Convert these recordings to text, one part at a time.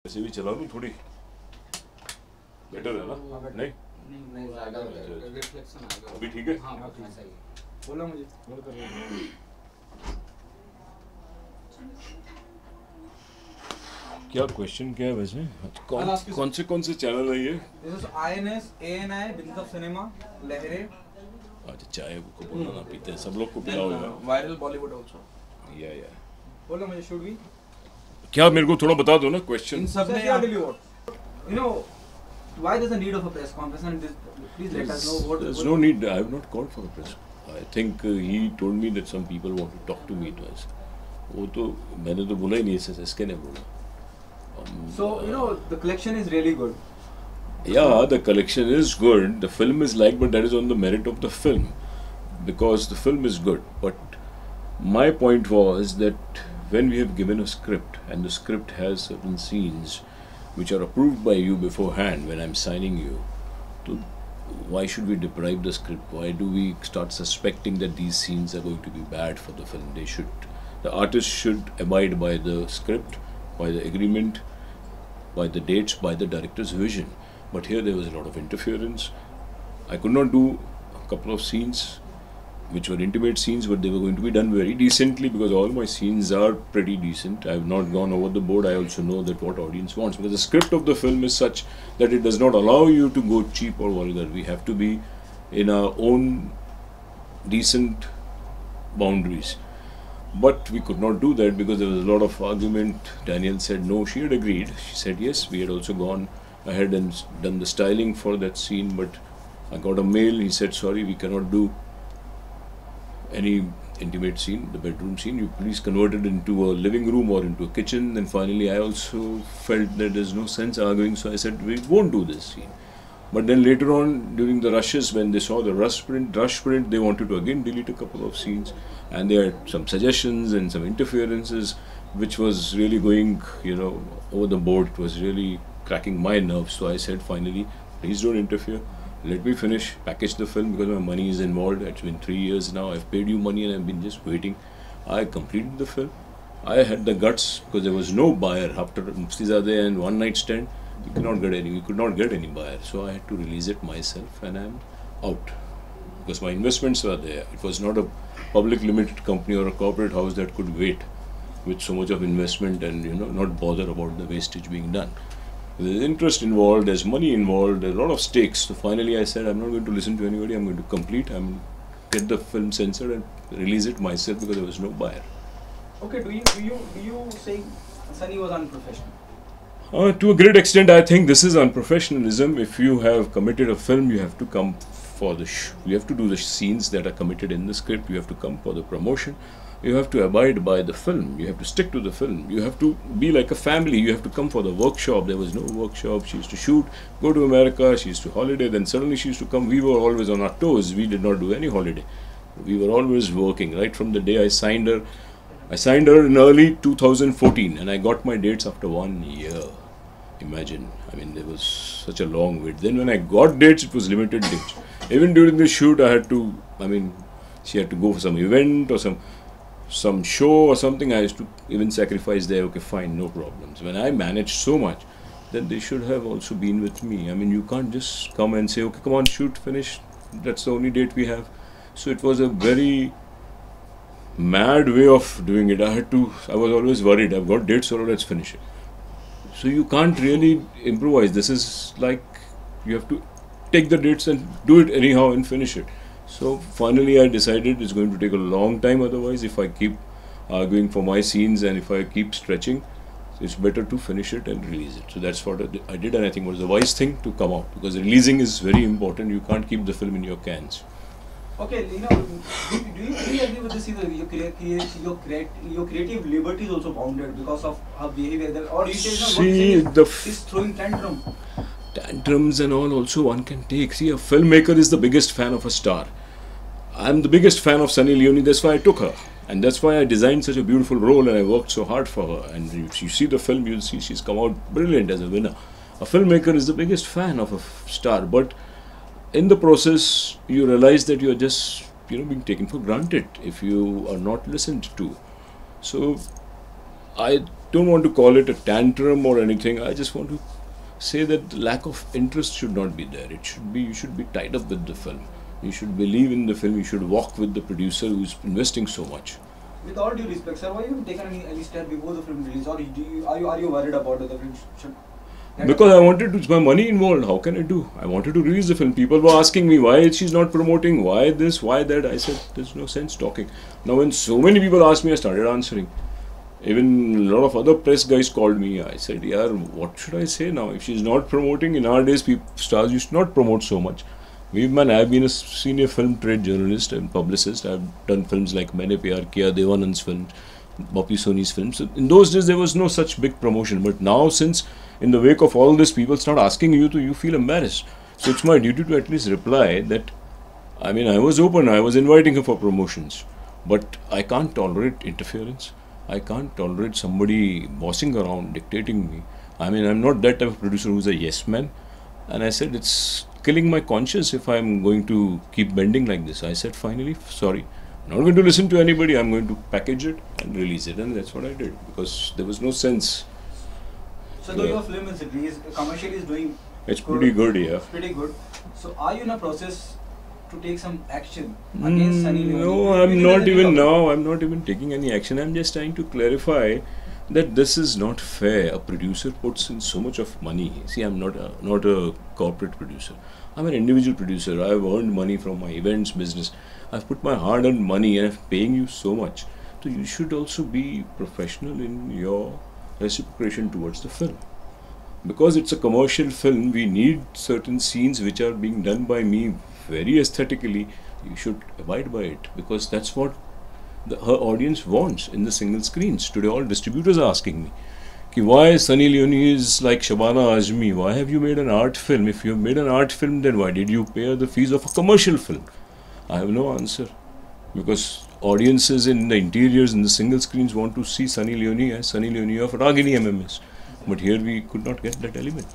ऐसे भी चला लूं थोड़ी बेटर है ना? नहीं अभी ठीक है। बोला मुझे क्या क्वेश्चन क्या है वैसे? कौन से चैनल है ये? This is INS, ANI, Business of Cinema, लहरे। अच्छा चाय को बोलना ना पीते हैं सब लोग को पिलाओ यार। Viral Bollywood also। या बोला मुझे should we? क्या मेरे को थोड़ा बता दो ना क्वेश्चन। इन सब में आप you know why there's a need of a press conference and this, please let us know what. There's no need. I have not called for a press. I think he told me that some people want to talk to me twice. वो तो मैंने तो बोला ही नहीं ऐसे इसके ने बोला। So you know the collection is really good. Yeah, the collection is good. The film is like, but that is on the merit of the film, because the film is good. But my point was that when we have given a script and the script has certain scenes which are approved by you beforehand when I'm signing you, so why should we deprive the script? Why do we start suspecting that these scenes are going to be bad for the film? The artist should abide by the script, by the agreement, by the dates, by the director's vision. But here there was a lot of interference. I could not do a couple of scenes which were intimate scenes, but they were going to be done very decently because all my scenes are pretty decent. I have not gone over the board. I also know that what audience wants, because the script of the film is such that it does not allow you to go cheap or vulgar. We have to be in our own decent boundaries. But we could not do that because there was a lot of argument. Danielle said no, she had agreed. She said yes, we had also gone ahead and done the styling for that scene, but I got a mail, he said sorry, we cannot do any intimate scene, the bedroom scene, you please convert it into a living room or into a kitchen. Then finally I also felt that there's no sense arguing, so I said we won't do this scene. But then later on, during the rushes, when they saw the rush print, they wanted to again delete a couple of scenes, and they had some suggestions and some interferences, which was really going, over the board. It was really cracking my nerves. So I said finally, please don't interfere. Let me finish, package the film, because my money is involved. It's been 3 years now. I've paid you money and I've been just waiting. I completed the film. I had the guts because there was no buyer after Muftizadeh and One Night Stand. We could not get any buyer. So I had to release it myself, and I'm out because my investments were there. It was not a public limited company or a corporate house that could wait with so much of investment and not bother about the wastage being done. There's interest involved, there's money involved, there's a lot of stakes. So finally I said I'm not going to listen to anybody, I'm going to complete, I'm going to get the film censored and release it myself because there was no buyer. Okay, do you say Sunny was unprofessional? To a great extent, I think this is unprofessionalism. If you have committed a film, you have to come for you have to do the scenes that are committed in the script, you have to come for the promotion. You have to abide by the film. You have to stick to the film. You have to be like a family. You have to come for the workshop. There was no workshop. She used to shoot, go to America. She used to holiday. Then suddenly she used to come. We were always on our toes. We did not do any holiday. We were always working. Right from the day I signed her. I signed her in early 2014, and I got my dates after 1 year. Imagine. I mean, there was such a long wait. Then when I got dates, it was limited dates. Even during the shoot, she had to go for some event or some show or something. I used to even sacrifice there. Okay, fine, no problems. When I managed so much, then they should have also been with me. I mean, you can't just come and say, okay, come on, shoot, finish. That's the only date we have. So it was a very mad way of doing it. I was always worried. I've got dates, so let's finish it. So you can't really improvise. This is like you have to take the dates and do it anyhow and finish it. So finally I decided it's going to take a long time otherwise if I keep arguing for my scenes and if I keep stretching, it's better to finish it and release it. So that's what I did, and I think it was a wise thing to come out, because releasing is very important. You can't keep the film in your cans. Okay, do you agree with this? Your creative liberty is also bounded because of her behavior, or you say she's throwing tantrum. Tantrums and all also one can take. See, a filmmaker is the biggest fan of a star. I'm the biggest fan of Sunny Leone, that's why I took her. And that's why I designed such a beautiful role and I worked so hard for her. And if you see the film, you'll see she's come out brilliant as a winner. A filmmaker is the biggest fan of a star, but in the process, you realize that you're just, being taken for granted if you are not listened to. So I don't want to call it a tantrum or anything. I just want to say that the lack of interest should not be there. It should be, you should be tied up with the film. You should believe in the film. You should walk with the producer who's investing so much. With all due respect, sir, why you haven't taken any step before the film release, or are you worried about the film should? Because I wanted to, it's my money involved. How can I do? I wanted to release the film. People were asking me why she's not promoting, why this, why that. I said there's no sense talking. Now when so many people asked me, I started answering. Even a lot of other press guys called me. I said, yeah, what should I say now? If she's not promoting, in our days, stars used to not promote so much. I've been a senior film trade journalist and publicist. I've done films like Maine Pyar Kiya, Devanand's films, Boppi Soni's films. So in those days, there was no such big promotion. But now, since in the wake of all this, people start asking you to, you feel embarrassed. So it's my duty to at least reply that, I mean, I was open. I was inviting her for promotions. But I can't tolerate interference. I can't tolerate somebody bossing around, dictating me. I mean, I'm not that type of producer who's a yes man. And I said, it's killing my conscience if I'm going to keep bending like this. I said, finally, sorry. I'm not going to listen to anybody. I'm going to package it and release it. And that's what I did. Because there was no sense. So though your film is released, commercially is doing it's good. Pretty good, yeah. Pretty good. So are you in a process to take some action against Sunny Leone? No, I'm not even now. I'm not even taking any action. I'm just trying to clarify that this is not fair. A producer puts in so much of money. See, I'm not a corporate producer. I'm an individual producer. I've earned money from my events business. I've put my hard-earned money and I'm paying you so much. So you should also be professional in your reciprocation towards the film. Because it's a commercial film, we need certain scenes which are being done by me very aesthetically. You should abide by it because that's what her audience wants in the single screens. Today all distributors are asking me why Sunny Leone is like Shabana Azmi. Why have you made an art film? If you have made an art film, then why did you pay the fees of a commercial film? I have no answer because audiences in the interiors in the single screens want to see Sunny Leone as Sunny Leone of Ragini MMS. But here we could not get that element.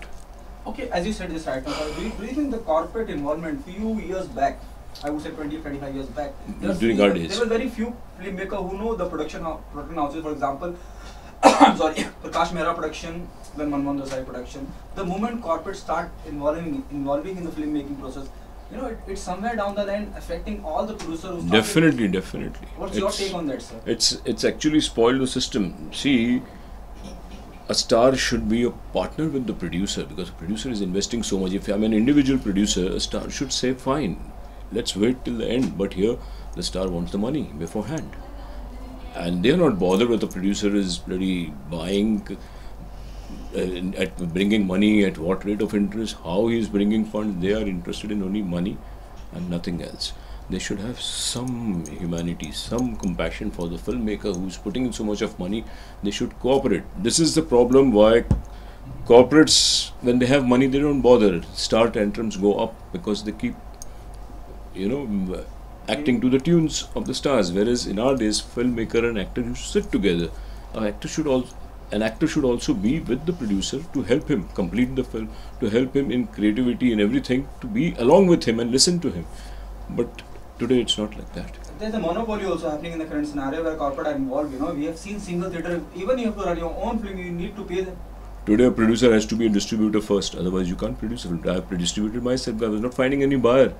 Okay, as you said this right now, do you think the corporate involvement few years back, I would say 20-25 years back, during our days, there were very few filmmakers who know the production houses. For example, I'm sorry, Prakash Mehra production, then Manmohan Desai production. The moment corporate start involving in the filmmaking process, you know, it's somewhere down the line affecting all the producers. Definitely. What's your take on that, sir? It's actually spoiled the system. See, a star should be a partner with the producer because the producer is investing so much. If I'm an individual producer, a star should say, fine, let's wait till the end. But here, the star wants the money beforehand. And they're not bothered with the producer is bloody buying, bringing money at what rate of interest, how he is bringing funds. They are interested in only money and nothing else. They should have some humanity, some compassion for the filmmaker who's putting in so much of money. They should cooperate. This is the problem why corporates, when they have money, they don't bother. Star tantrums go up because they keep, acting to the tunes of the stars. Whereas in our days, filmmaker and actor used to sit together. An actor should also be with the producer to help him complete the film, to help him in creativity and everything, to be along with him and listen to him. But today it's not like that. There's a monopoly also happening in the current scenario where corporate are involved. We have seen single theatre. Even if you have to run your own film, you need to pay them. Today a producer has to be a distributor first, otherwise you can't produce a film. I have distributed myself. I was not finding any buyer.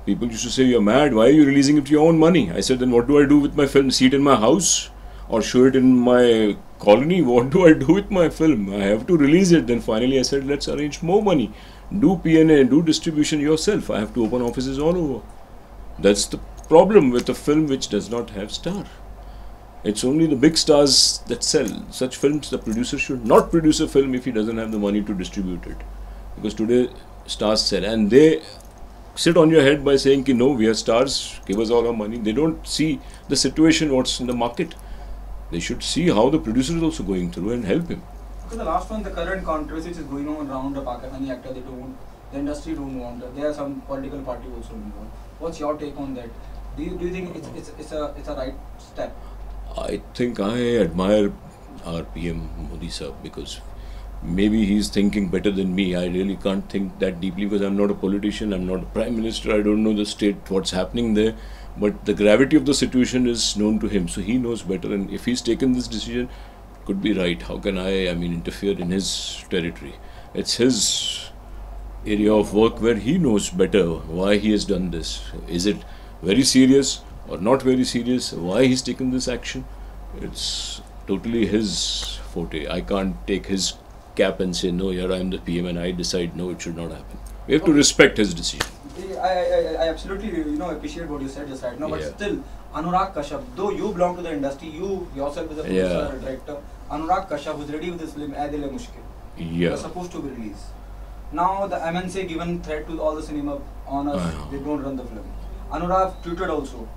People used to say, you're mad, why are you releasing it to your own money? I said, then what do I do with my film? See it in my house or show it in my colony? What do I do with my film? I have to release it. Then finally I said, let's arrange more money. Do P&A, do distribution yourself. I have to open offices all over. That's the problem with a film which does not have star. It's only the big stars that sell. Such films, the producer should not produce a film if he doesn't have the money to distribute it. Because today stars sell and they sit on your head by saying, no, we are stars, give us all our money. They don't see the situation, what's in the market. They should see how the producer is also going through and help him. Because the last one, the current controversy which is going on around the Pakistani actor, the industry don't want. There are some political party also involved. What's your take on that? Do you think it's a right step? I think I admire our PM Modi sir because maybe he's thinking better than me. I really can't think that deeply because I'm not a politician, I'm not a prime minister, I don't know the state, what's happening there. But the gravity of the situation is known to him, so he knows better. And if he's taken this decision, could be right. How can I mean, interfere in his territory? It's his area of work where he knows better why he has done this. Is it very serious or not very serious? Why he's taken this action? It's totally his forte. I can't take his cap and say, no, here I am the PM and I decide, no, it should not happen. We have to respect his decision. I absolutely appreciate what you said just right now, but still Anurag Kashyap, though you belong to the industry, you yourself as a producer or director, Anurag Kashyap who's ready with this film Ae Dil Hai Mushkil, was supposed to be released. Now the MNC given threat to all the cinema owners, they don't run the film. Anurag tweeted also,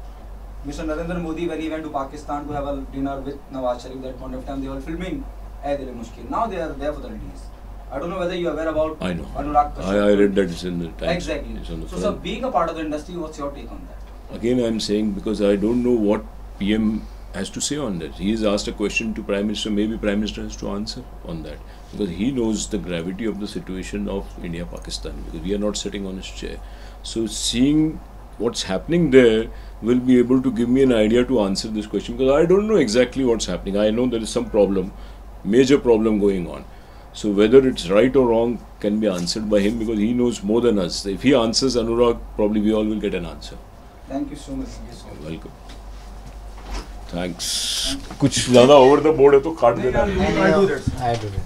Mr. Narendra Modi, when he went to Pakistan to have a dinner with Nawaz Sharif, that point of time they were filming Ae Dil Hai Mushkil. Now they are there for the release. I don't know whether you are aware about Anurag Kashyap. I read that it's in the Times. Exactly. So sir, being a part of the industry, what's your take on that? Again, I am saying because I don't know what PM has to say on that. He has asked a question to Prime Minister. Maybe Prime Minister has to answer on that because he knows the gravity of the situation of India-Pakistan. Because we are not sitting on his chair. So seeing what's happening there will be able to give me an idea to answer this question because I don't know exactly what's happening. I know there is some problem, major problem going on. So whether it's right or wrong can be answered by him because he knows more than us. If he answers Anurag, probably we all will get an answer. Thank you so much. Welcome. Thanks. कुछ ज़्यादा over the board है तो काट देना. I do that.